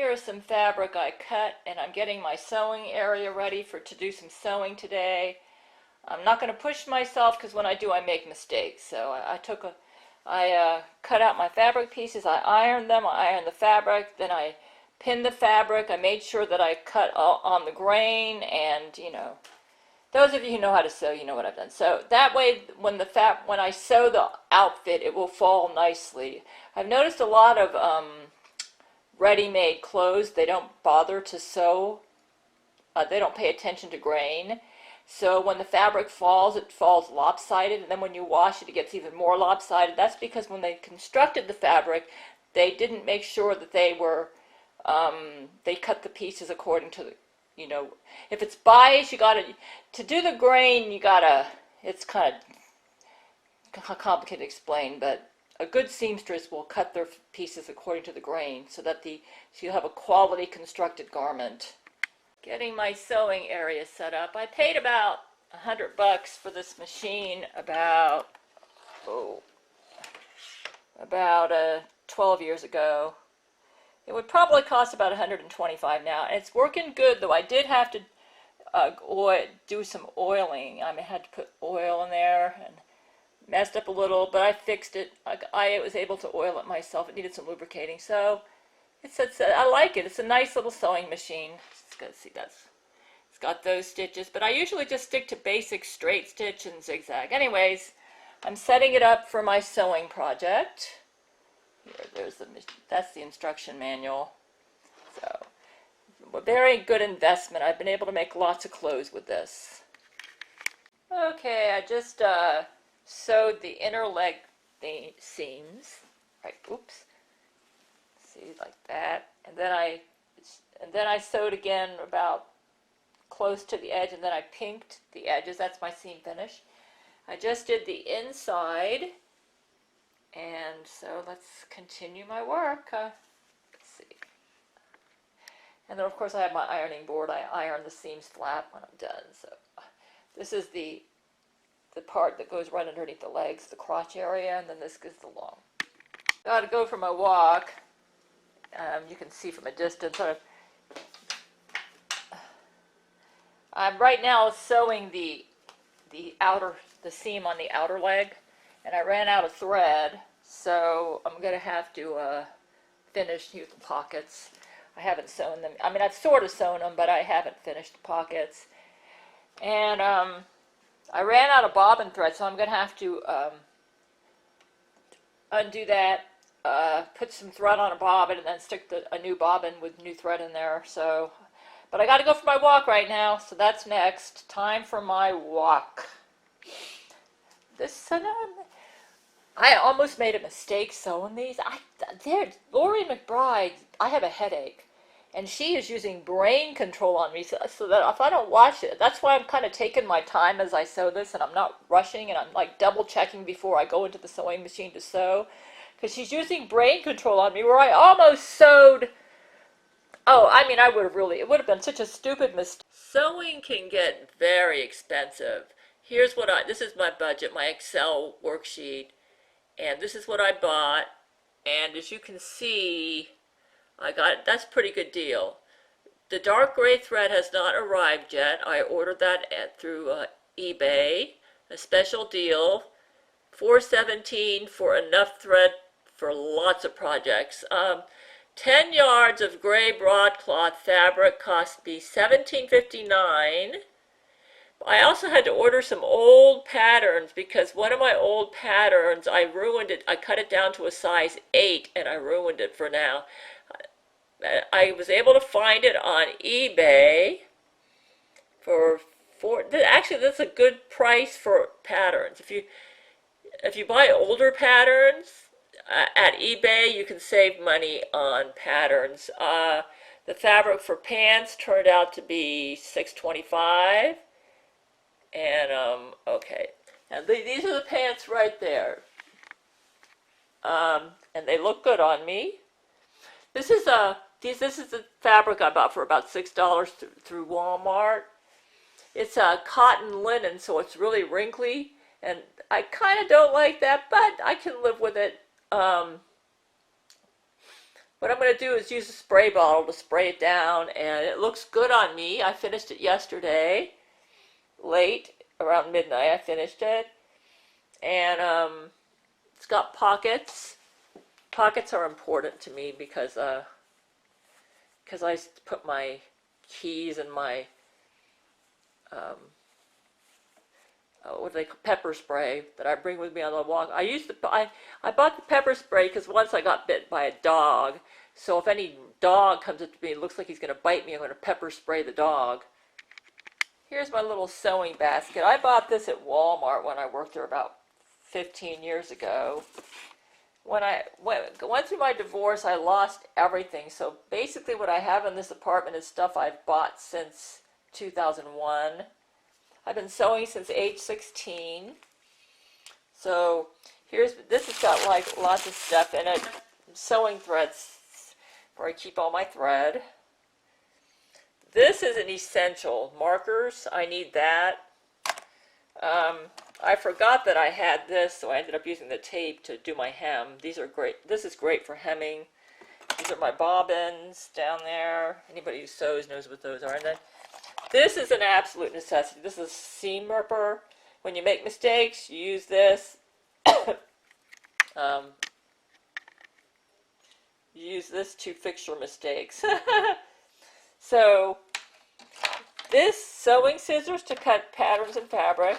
here is some fabric I cut, and I'm getting my sewing area ready to do some sewing today. I'm not going to push myself because when I do I make mistakes. So I cut out my fabric pieces, I ironed them, I ironed the fabric, then I pinned the fabric. I made sure that I cut on the grain, and those of you who know how to sew, you know what I've done. So that way when I sew the outfit, it will fall nicely. I've noticed a lot of ready-made clothes, they don't bother to sew. They don't pay attention to grain. So when the fabric falls, it falls lopsided, and then when you wash it, it gets even more lopsided. That's because when they constructed the fabric, they didn't make sure that they cut the pieces according to the, if it's bias, to do the grain, it's kind of complicated to explain, but a good seamstress will cut their pieces according to the grain so you'll have a quality constructed garment. Getting my sewing area set up. I paid about $100 for this machine about 12 years ago. It would probably cost about $125 now, and it's working good, though I did have to do some oiling. I had to put oil in there and messed up a little, but I fixed it. I was able to oil it myself. It needed some lubricating, so I like it. It's a nice little sewing machine. See, it's got those stitches, but I usually just stick to basic straight stitch and zigzag. Anyways, I'm setting it up for my sewing project. Here, that's the instruction manual. So, a very good investment. I've been able to make lots of clothes with this. Okay, I just sewed the inner leg seams. Right, oops. See, like that, and then I sewed again about close to the edge, and then I pinked the edges. That's my seam finish. I just did the inside, and so let's continue my work. Let's see. And then of course I have my ironing board. I iron the seams flat when I'm done. So this is the part that goes right underneath the legs, the crotch area, and then this is the long. Got to go for my walk. You can see from a distance. I'm right now sewing the seam on the outer leg, and I ran out of thread, so I'm going to have to finish the pockets. I haven't sewn them. I mean, I've sort of sewn them, but I haven't finished the pockets. And I ran out of bobbin thread, so I'm going to have to undo that. Put some thread on a bobbin and then stick a new bobbin with new thread in there. So, but I got to go for my walk right now, so that's next. Time for my walk. I almost made a mistake sewing these. Lori McBride, I have a headache, and she is using brain control on me so that if I don't watch it, that's why I'm kind of taking my time as I sew this, and I'm not rushing, and I'm like double checking before I go into the sewing machine to sew. Because she's using brain control on me where I almost sewed. Oh, I mean, it would have been such a stupid mistake. Sewing can get very expensive. This is my budget, my Excel worksheet. And this is what I bought. And as you can see, that's a pretty good deal. The dark gray thread has not arrived yet. I ordered that through eBay, a special deal. $4.17 for enough thread for lots of projects. 10 yards of gray broadcloth fabric cost me $17.59. I also had to order some old patterns because one of my old patterns, I ruined it. I cut it down to a size 8 and I ruined it for now. I was able to find it on eBay actually that's a good price for patterns. If you buy older patterns at eBay, you can save money on patterns. The fabric for pants turned out to be $6.25. And, okay. Now, these are the pants right there. And they look good on me. This is the fabric I bought for about $6 through Walmart. It's a cotton linen, so it's really wrinkly. And I kind of don't like that, but I can live with it. what I'm going to do is use a spray bottle to spray it down, and it looks good on me. I finished it yesterday, late, around midnight I finished it, and it's got pockets. Pockets are important to me because I put my keys and my what do they call pepper spray that I bring with me on the walk. I bought the pepper spray because once I got bit by a dog. So if any dog comes up to me and looks like he's going to bite me, I'm going to pepper spray the dog. Here's my little sewing basket. I bought this at Walmart when I worked there about 15 years ago. When I went through my divorce, I lost everything. So basically what I have in this apartment is stuff I've bought since 2001. I've been sewing since age 16. So this has got like lots of stuff in it. Sewing threads where I keep all my thread. This is an essential. Markers, I need that. I forgot that I had this, so I ended up using the tape to do my hem. These are great. This is great for hemming. These are my bobbins down there. Anybody who sews knows what those are. And then this is an absolute necessity. This is a seam ripper. When you make mistakes, you use this. You use this to fix your mistakes. So, this sewing scissors to cut patterns in fabric.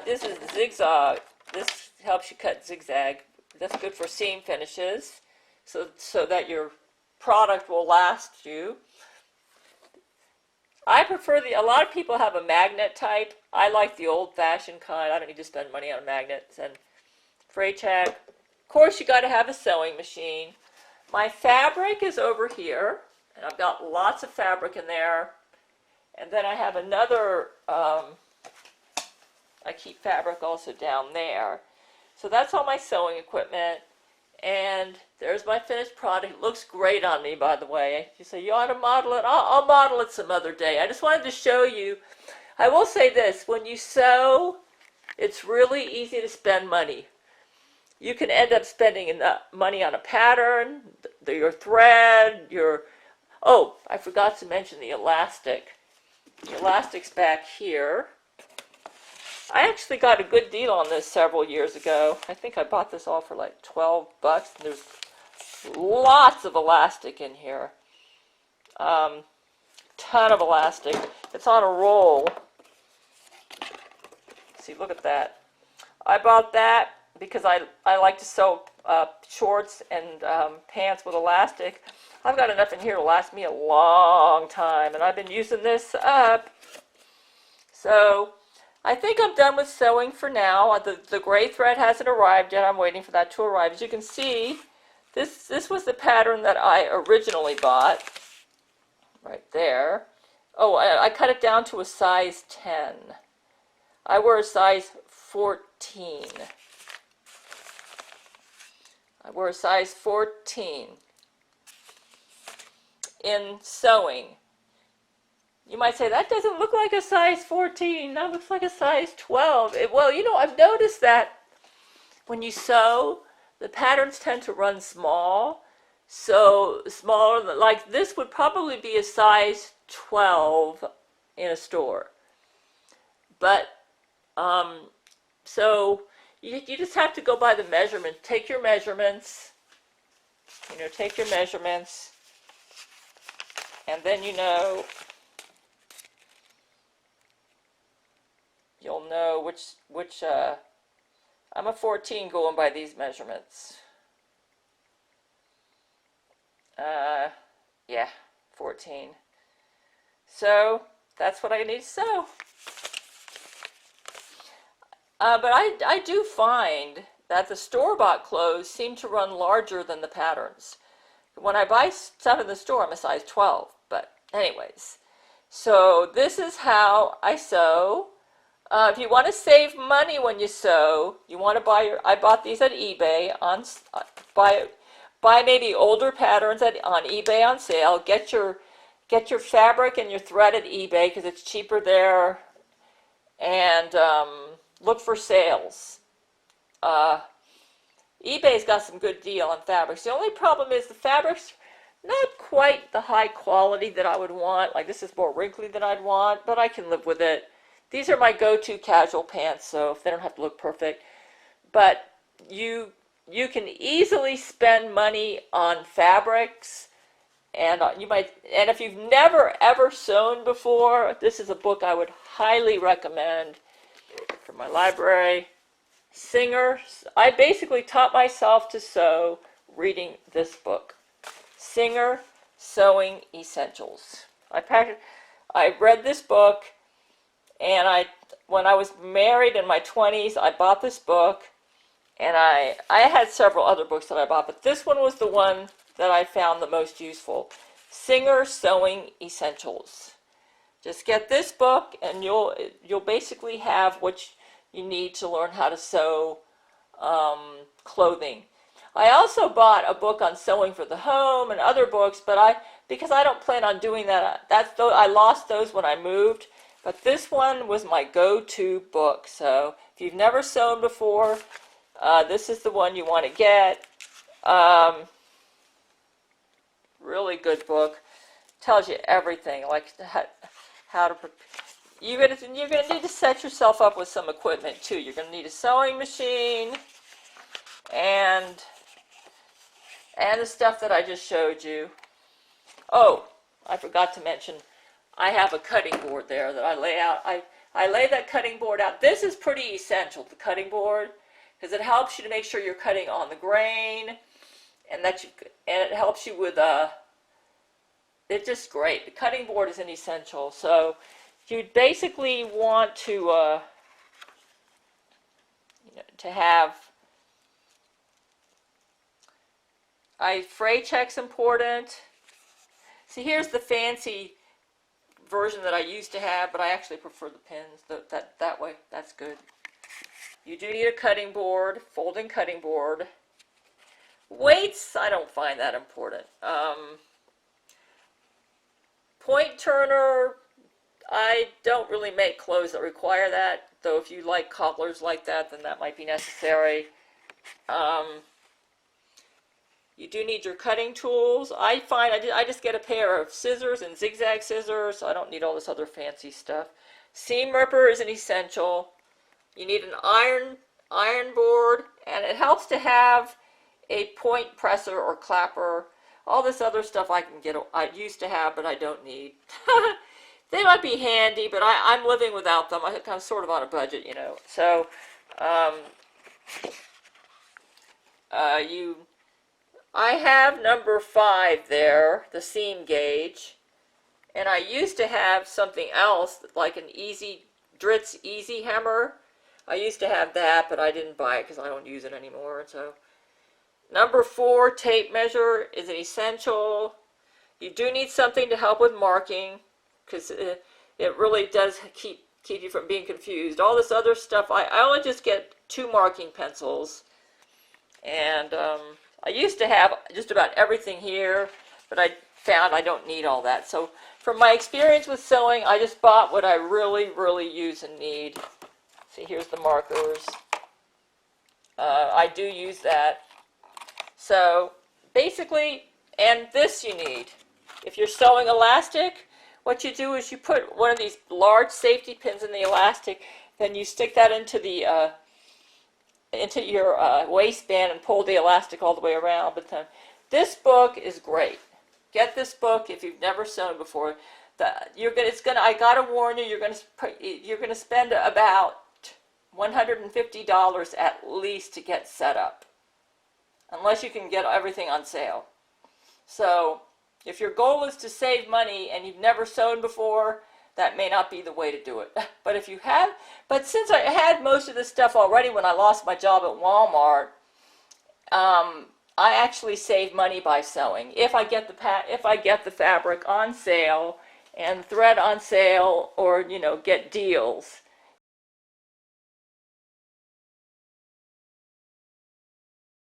This is zigzag. This helps you cut zigzag. That's good for seam finishes, so that your product will last you. I prefer a lot of people have a magnet type. I like the old-fashioned kind. I don't need to spend money on magnets. And fray check. Of course, you got to have a sewing machine. My fabric is over here, and I've got lots of fabric in there. And then I have another, I keep fabric also down there. So that's all my sewing equipment. And there's my finished product. It looks great on me, by the way. You say, you ought to model it. I'll model it some other day. I just wanted to show you. I will say this. When you sew, it's really easy to spend money. You can end up spending money on a pattern, your thread, oh, I forgot to mention the elastic. The elastic's back here. I actually got a good deal on this several years ago. I think I bought this all for like $12. And there's lots of elastic in here. Ton of elastic. It's on a roll. See, look at that. I bought that because I like to sew shorts and pants with elastic. I've got enough in here to last me a long time, and I've been using this up. So I think I'm done with sewing for now. The gray thread hasn't arrived yet. I'm waiting for that to arrive. As you can see, this was the pattern that I originally bought. Right there. Oh, I cut it down to a size 10. I wear a size 14. I wear a size 14 in sewing. You might say, that doesn't look like a size 14. That looks like a size 12. Well, you know, I've noticed that when you sew, the patterns tend to run small. So smaller, like this would probably be a size 12 in a store. But, so you just have to go by the measurement. Take your measurements. You know, take your measurements. And then you'll know which I'm a 14 going by these measurements. Yeah, 14. So that's what I need to sew. But I do find that the store-bought clothes seem to run larger than the patterns. When I buy stuff in the store, I'm a size 12. But anyways, so this is how I sew. If you want to save money when you sew, you want to buy I bought these at eBay buy maybe older patterns on eBay on sale. Get your fabric and your thread at eBay because it's cheaper there. And look for sales. eBay's got some good deal on fabrics. The only problem is the fabrics not quite the high quality that I would want. Like this is more wrinkly than I'd want, but I can live with it. These are my go-to casual pants, so if they don't have to look perfect. But you can easily spend money on fabrics, and and if you've never ever sewn before, this is a book I would highly recommend for my library. Singer. I basically taught myself to sew reading this book. Singer Sewing Essentials. I read this book, and when I was married in my 20s, I bought this book, and I had several other books that I bought, but this one was the one that I found the most useful. Singer Sewing Essentials. Just get this book, and you'll basically have what you need to learn how to sew clothing. I also bought a book on sewing for the home and other books, but because I don't plan on doing that, I lost those when I moved. But this one was my go-to book. So if you've never sewn before, this is the one you want to get. Really good book. Tells you everything, like how to prepare. You're gonna need to set yourself up with some equipment too. You're gonna need a sewing machine and the stuff that I just showed you. Oh, I forgot to mention, I have a cutting board there that I lay out. I lay that cutting board out. This is pretty essential, the cutting board, because it helps you to make sure you're cutting on the grain, and it helps you with it's just great. The cutting board is an essential. So you'd basically want to have fray check's important. See, here's the fancy version that I used to have, but I actually prefer the pins. That way, that's good. You do need a cutting board, folding cutting board. Weights, I don't find that important. Point turner, I don't really make clothes that require that, though if you like cobblers like that, then that might be necessary. You do need your cutting tools. I find I just get a pair of scissors and zigzag scissors, so I don't need all this other fancy stuff. Seam ripper is an essential. You need an iron board, and it helps to have a point presser or clapper. All this other stuff I used to have, but I don't need. They might be handy, but I'm living without them. I'm sort of on a budget, So, I have number 5 there, the seam gauge, and I used to have something else, like an Dritz Easy Hammer. I used to have that, but I didn't buy it because I don't use it anymore. So, number 4, tape measure is an essential. You do need something to help with marking, because it really does keep you from being confused. All this other stuff, I only just get 2 marking pencils, and I used to have just about everything here, but I found I don't need all that. So from my experience with sewing, I just bought what I really, really use and need. See, here's the markers. I do use that. So basically, and this you need. If you're sewing elastic, what you do is you put one of these large safety pins in the elastic, then you stick that into your waistband and pull the elastic all the way around. But this book is great. Get this book if you've never sewn before. I gotta warn you, you're gonna spend about $150 at least to get set up, unless you can get everything on sale. So if your goal is to save money and you've never sewn before, that may not be the way to do it. But since I had most of this stuff already when I lost my job at Walmart, I actually save money by sewing. If I get the fabric on sale and thread on sale, or get deals,